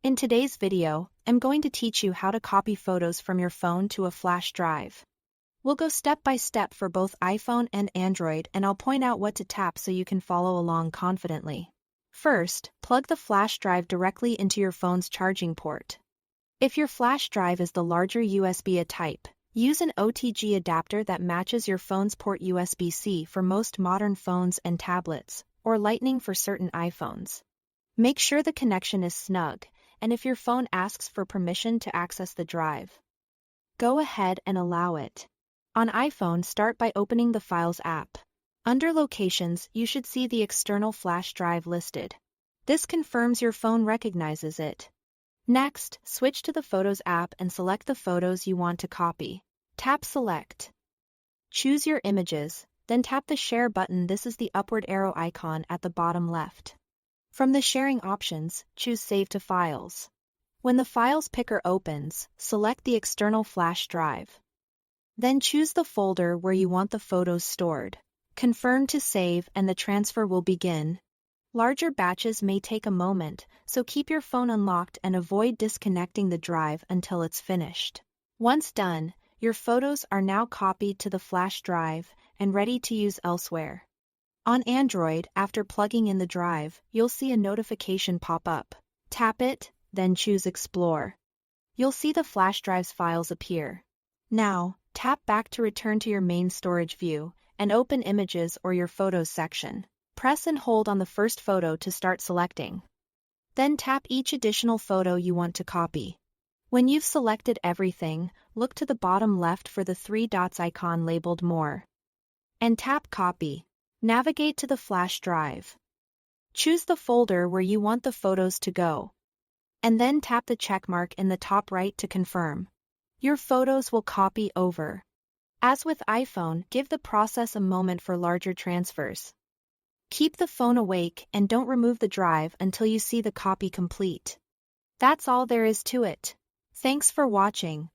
In today's video, I'm going to teach you how to copy photos from your phone to a flash drive. We'll go step by step for both iPhone and Android, and I'll point out what to tap so you can follow along confidently. First, plug the flash drive directly into your phone's charging port. If your flash drive is the larger USB-A type, use an OTG adapter that matches your phone's port USB-C for most modern phones and tablets, or Lightning for certain iPhones. Make sure the connection is snug, and if your phone asks for permission to access the drive, go ahead and allow it. On iPhone, start by opening the Files app. Under Locations, you should see the external flash drive listed. This confirms your phone recognizes it. Next, switch to the Photos app and select the photos you want to copy. Tap Select. Choose your images, then tap the Share button. This is the upward arrow icon at the bottom left. From the sharing options, choose Save to Files. When the Files picker opens, select the external flash drive. Then choose the folder where you want the photos stored. Confirm to save and the transfer will begin. Larger batches may take a moment, so keep your phone unlocked and avoid disconnecting the drive until it's finished. Once done, your photos are now copied to the flash drive and ready to use elsewhere. On Android, after plugging in the drive, you'll see a notification pop up. Tap it, then choose Explore. You'll see the flash drive's files appear. Now, tap back to return to your main storage view and open Images or your Photos section. Press and hold on the first photo to start selecting. Then tap each additional photo you want to copy. When you've selected everything, look to the bottom left for the three dots icon labeled More. And tap Copy. Navigate to the flash drive. Choose the folder where you want the photos to go. And then tap the checkmark in the top right to confirm. Your photos will copy over. As with iPhone, give the process a moment for larger transfers. Keep the phone awake and don't remove the drive until you see the copy complete. That's all there is to it. Thanks for watching.